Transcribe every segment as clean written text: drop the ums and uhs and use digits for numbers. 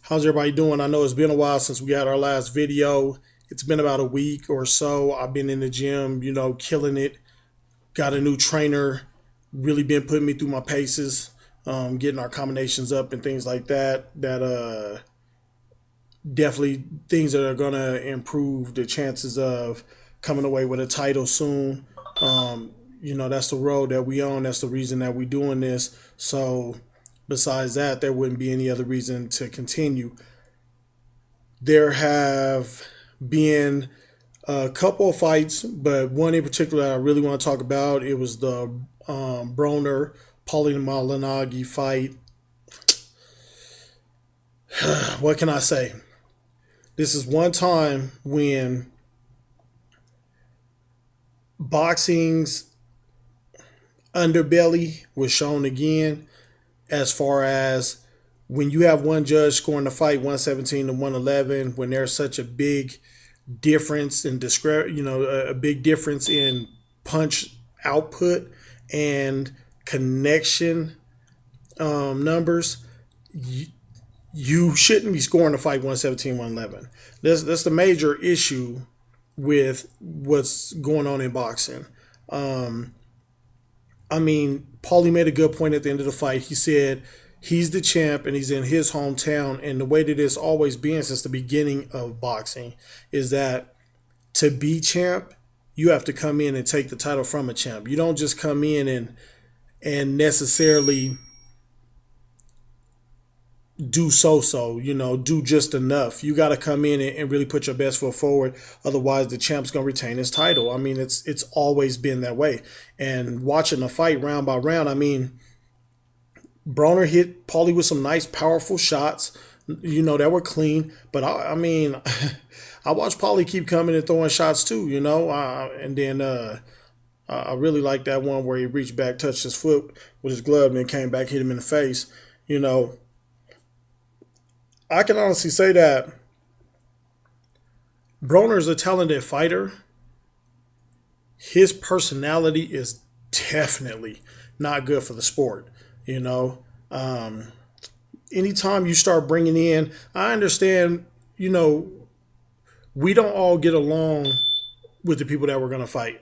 How's everybody doing? I know it's been a while since we had our last video. It's been about a week or so. I've been in the gym, killing it. Got a new trainer, really been putting me through my paces, getting our combinations up and things like that. Definitely things that are going to improve the chances of coming away with a title soon. That's the road that we on. That's the reason that we doing this. So, besides that, there wouldn't be any other reason to continue. There have been a couple of fights, but one in particular that I really want to talk about. It was the Broner Paulie Malignaggi fight. What can I say? This is one time when boxing's underbelly was shown again, as far as when you have one judge scoring the fight 117 to 111, when there's such a big difference in a big difference in punch output and connection numbers, you shouldn't be scoring the fight 117 111. That's the major issue with what's going on in boxing. um Paulie made a good point at the end of the fight. He said he's the champ and he's in his hometown. And the way that it's always been since the beginning of boxing is that to be champ, you have to come in and take the title from a champ. You don't just come in and necessarily do just enough. You got to come in and really put your best foot forward. Otherwise, the champ's going to retain his title. It's always been that way. And watching the fight round by round, Broner hit Paulie with some nice, powerful shots, that were clean. But I watched Paulie keep coming and throwing shots too, and then I really like that one where he reached back, touched his foot with his glove, and then came back, hit him in the face. You know, I can honestly say that Broner is a talented fighter. His personality is definitely not good for the sport. You know, um, anytime you start bringing in, I understand, we don't all get along with the people that we're going to fight.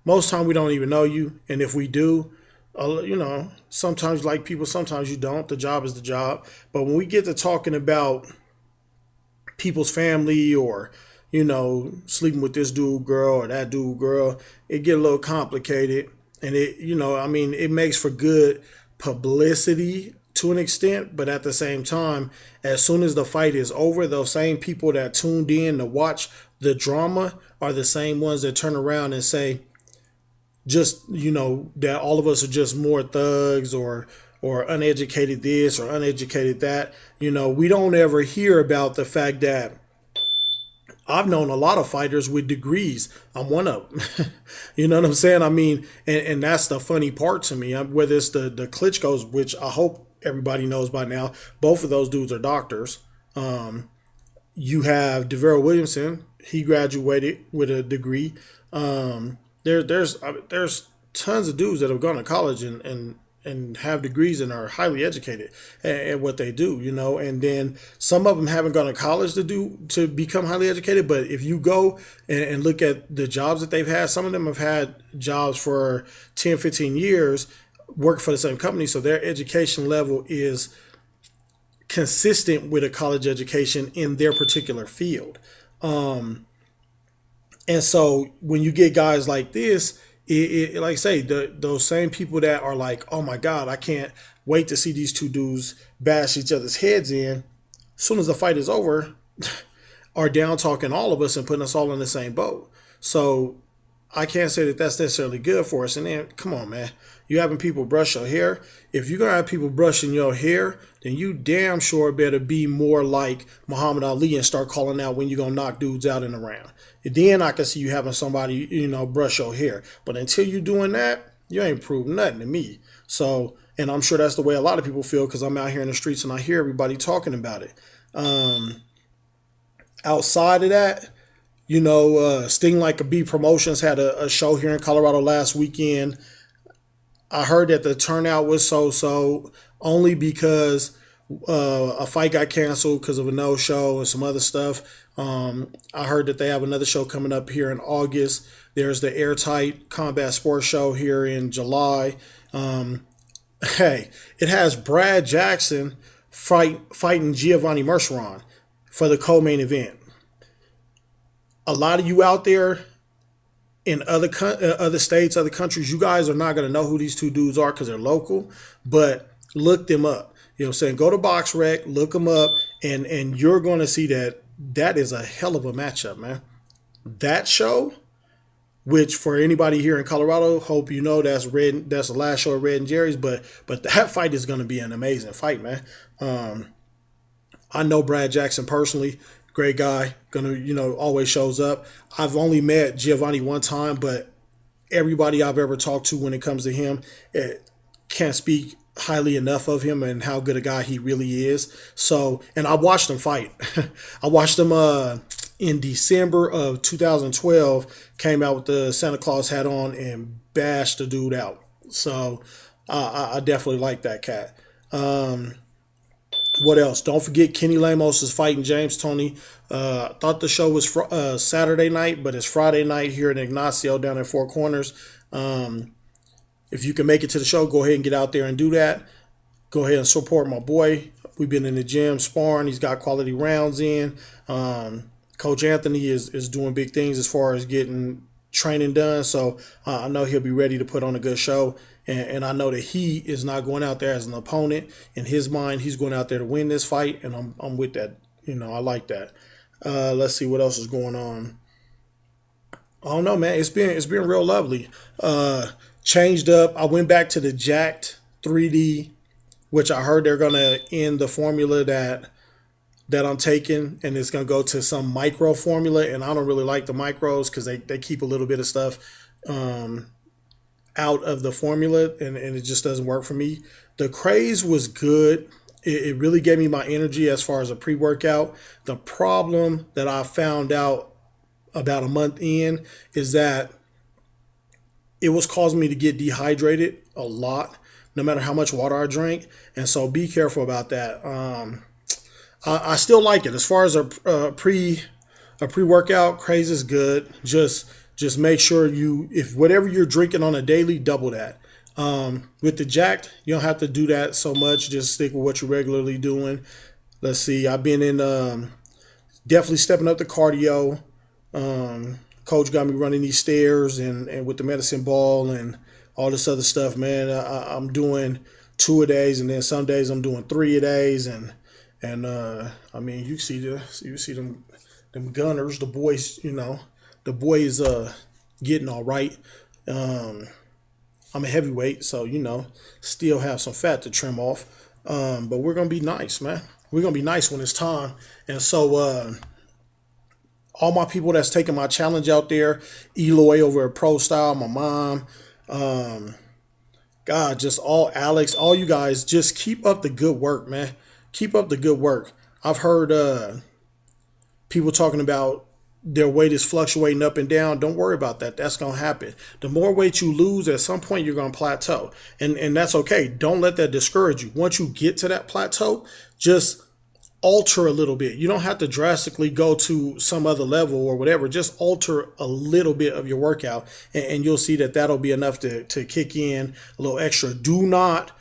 Most time we don't even know you. And if we do, sometimes you like people, sometimes you don't. The job is the job. But when we get to talking about people's family or sleeping with this dude girl or that dude girl, it get a little complicated. And it makes for good publicity to an extent. But at the same time, as soon as the fight is over, those same people that tuned in to watch the drama are the same ones that turn around and say, just that all of us are just more thugs or uneducated this or uneducated that. We don't ever hear about the fact that I've known a lot of fighters with degrees. I'm one of them. You know what I'm saying? And that's the funny part to me. Whether it's the Klitschko's, which I hope everybody knows by now, both of those dudes are doctors. You have DeVero Williamson. He graduated with a degree. There's tons of dudes that have gone to college and have degrees and are highly educated at what they do, and then some of them haven't gone to college to become highly educated. But if you go and look at the jobs that they've had, some of them have had jobs for 10, 15 years, work for the same company. So their education level is consistent with a college education in their particular field. And so when you get guys like this, like I say, those same people that are like, oh my God, I can't wait to see these two dudes bash each other's heads in. As soon as the fight is over, are down talking all of us and putting us all in the same boat. So I can't say that that's necessarily good for us. And then, come on, man. You having people brush your hair? If you're going to have people brushing your hair, then you damn sure better be more like Muhammad Ali and start calling out when you're going to knock dudes out in the round. And then I can see you having somebody, brush your hair. But until you're doing that, you ain't proved nothing to me. So, and I'm sure that's the way a lot of people feel because I'm out here in the streets and I hear everybody talking about it. Outside of that, Sting Like a Bee Promotions had a show here in Colorado last weekend. I heard that the turnout was so only because A fight got canceled because of a no-show and some other stuff. I heard that they have another show coming up here in August. There's the Airtight Combat Sports Show here in July. Hey, it has Brad Jackson fighting Giovanni Merceron for the co-main event. A lot of you out there in other states, other countries, you guys are not going to know who these two dudes are because they're local, but look them up. You know what I'm saying? Go to BoxRec, look them up, and you're going to see that that is a hell of a matchup, man. That show, which for anybody here in Colorado, hope you know that's red. That's the last show of Red and Jerry's, but that fight is going to be an amazing fight, man. I know Brad Jackson personally, great guy, gonna always shows up. I've only met Giovanni one time, but everybody I've ever talked to when it comes to him, can't speak highly enough of him and how good a guy he really is. So, and I watched him fight. I watched him in December of 2012. Came out with the Santa Claus hat on and bashed the dude out. So, I definitely like that cat. What else? Don't forget Kenny Lamos is fighting James Toney. Thought the show was Saturday night, but it's Friday night here in Ignacio down in Four Corners. If you can make it to the show, go ahead and get out there and do that. Go ahead and support my boy. We've been in the gym sparring. He's got quality rounds in. Coach Anthony is doing big things as far as getting training done. So I know he'll be ready to put on a good show. And I know that he is not going out there as an opponent. In his mind, he's going out there to win this fight. And I'm with that. I like that. Let's see what else is going on. I don't know, man. It's been real lovely. Changed up. I went back to the Jacked 3D, which I heard they're gonna end the formula that I'm taking, and it's gonna go to some micro formula. And I don't really like the micros because they keep a little bit of stuff out of the formula, and it just doesn't work for me. The Craze was good. It really gave me my energy as far as a pre-workout. The problem that I found out about a month in is that it was causing me to get dehydrated a lot, no matter how much water I drank. And so be careful about that. I still like it. As far as a pre-workout, Craze is good. Just make sure if whatever you're drinking on a daily, double that. With the Jacked, you don't have to do that so much. Just stick with what you're regularly doing. Let's see. I've been in definitely stepping up the cardio. Coach got me running these stairs and with the medicine ball and all this other stuff, man. I'm doing 2 a-days, and then some days I'm doing 3 a-days, and I mean you see them gunners, the boys, the boys getting all right. I'm a heavyweight, so still have some fat to trim off. But we're gonna be nice, man. We're gonna be nice when it's time. And so all my people that's taking my challenge out there, Eloy over at Pro Style, my mom, God, just all Alex, all you guys, just keep up the good work, man. Keep up the good work. I've heard people talking about their weight is fluctuating up and down. Don't worry about that. That's going to happen. The more weight you lose, at some point you're going to plateau. And that's okay. Don't let that discourage you. Once you get to that plateau, just alter a little bit. You don't have to drastically go to some other level or whatever. Just alter a little bit of your workout, and you'll see that that'll be enough to kick in a little extra. Do not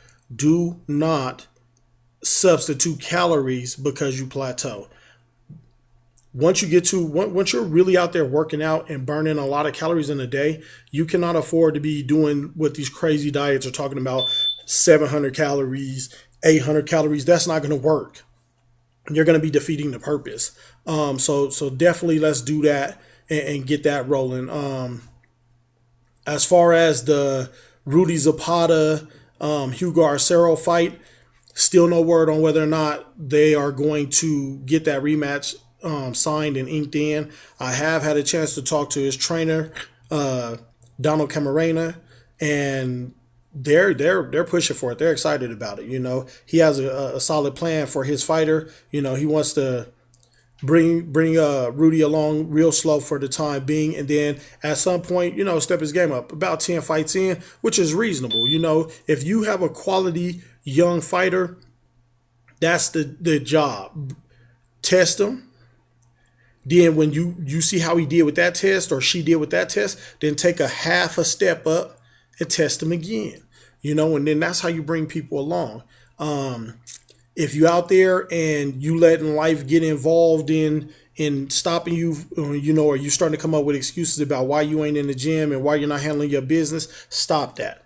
substitute calories because you plateau. Once you're really out there working out and burning a lot of calories in a day, you cannot afford to be doing what these crazy diets are talking about, 700 calories, 800 calories. That's not going to work. You're going to be defeating the purpose. So definitely let's do that and get that rolling. As far as the Rudy Zapata, Hugo Arcero fight, still no word on whether or not they are going to get that rematch signed and inked in. I have had a chance to talk to his trainer, Donald Camarena, and they're pushing for it. They're excited about it. He has a solid plan for his fighter. He wants to bring Rudy along real slow for the time being, and then at some point, step his game up. About 10 fights in, which is reasonable. If you have a quality young fighter That's the job. Test them. Then when you see how he did with that test or she did with that test, then take a half a step up and test them again. And then that's how you bring people along. If you out there and you letting life get involved in stopping you, or you starting to come up with excuses about why you ain't in the gym and why you're not handling your business, stop that.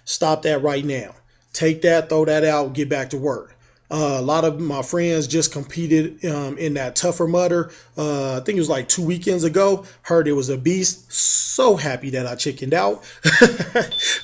Stop that right now. Take that, throw that out, get back to work. A lot of my friends just competed in that Tougher Mudder. I think it was like 2 weekends ago. Heard it was a beast. So happy that I chickened out.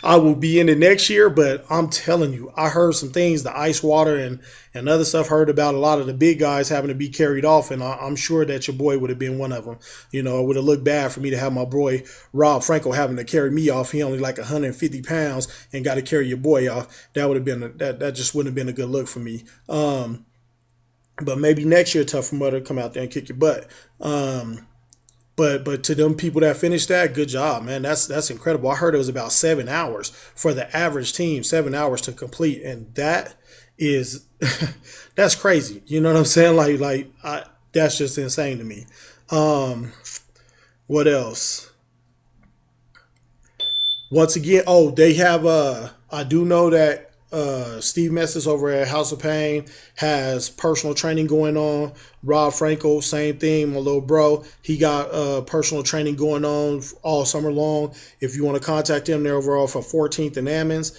I will be in it next year, but I'm telling you, I heard some things, the ice water and other stuff. Heard about a lot of the big guys having to be carried off, and I'm sure that your boy would have been one of them. It would have looked bad for me to have my boy Rob Franco having to carry me off. He only like 150 pounds and got to carry your boy off. That would have been that just wouldn't have been a good look for me. But maybe next year, Tough Mudder come out there and kick your butt. But to them people that finished that, good job, man. That's incredible. I heard it was about 7 hours for the average team, 7 hours to complete, and that is that's crazy. You know what I'm saying? That's just insane to me. What else? Once again, oh, they have I do know that Steve Messis over at House of Pain has personal training going on. Rob Franco, same thing, my little bro. He got personal training going on all summer long. If you want to contact him, they're over off of 14th and Ammons.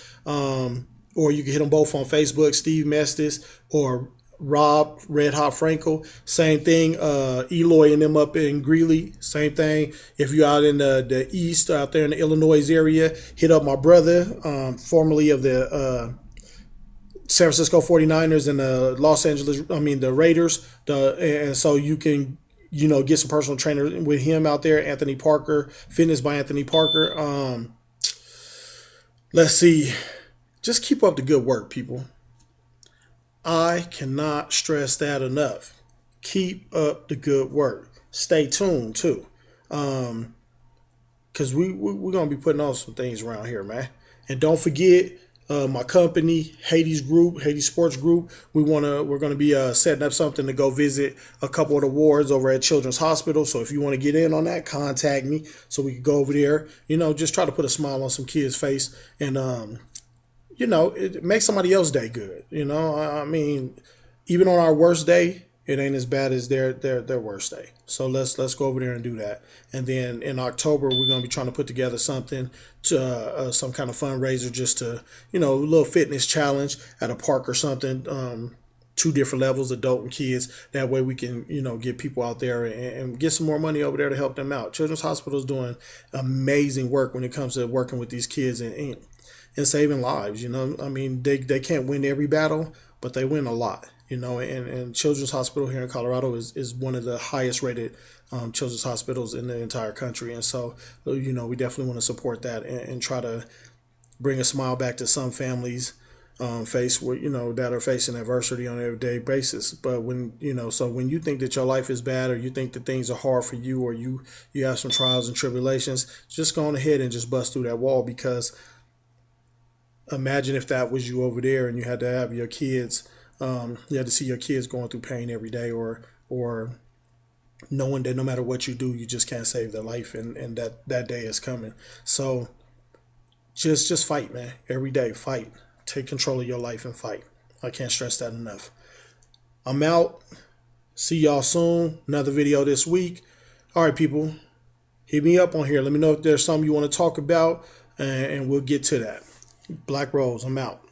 Or you can hit them both on Facebook, Steve Mestis or Rob Red Hot Franco. Same thing. Eloy and them up in Greeley. Same thing. If you're out in the east, out there in the Illinois area, hit up my brother, formerly of the San Francisco 49ers and the the Raiders. And so you can, get some personal trainer with him out there. Anthony Parker, Fitness by Anthony Parker. Let's see. Just keep up the good work, people. I cannot stress that enough. Keep up the good work. Stay tuned too, because we're gonna be putting on some things around here, man. And don't forget my company, Hades Sports Group. We're gonna be setting up something to go visit a couple of the wards over at Children's Hospital. So if you want to get in on that, contact me so we can go over there. Just try to put a smile on some kids' face and it makes somebody else's day good. I mean, even on our worst day, it ain't as bad as their worst day. So let's go over there and do that. And then in October, we're gonna be trying to put together something to some kind of fundraiser, just to a little fitness challenge at a park or something. Two different levels, adult and kids. That way we can, get people out there and get some more money over there to help them out. Children's Hospital is doing amazing work when it comes to working with these kids and saving lives. I mean, they can't win every battle, but they win a lot. And Children's Hospital here in Colorado is one of the highest rated children's hospitals in the entire country. And so, we definitely want to support that and try to bring a smile back to some families that are facing adversity on an everyday basis. But when you think that your life is bad, or you think that things are hard for you, or you have some trials and tribulations, just go on ahead and just bust through that wall, because imagine if that was you over there and you had to have your kids, you had to see your kids going through pain every day, or knowing that no matter what you do, you just can't save their life, and that day is coming. So just fight, man. Every day, fight. Take control of your life and fight. I can't stress that enough. I'm out. See y'all soon. Another video this week. All right, people. Hit me up on here. Let me know if there's something you want to talk about, and we'll get to that. Black Rose, I'm out.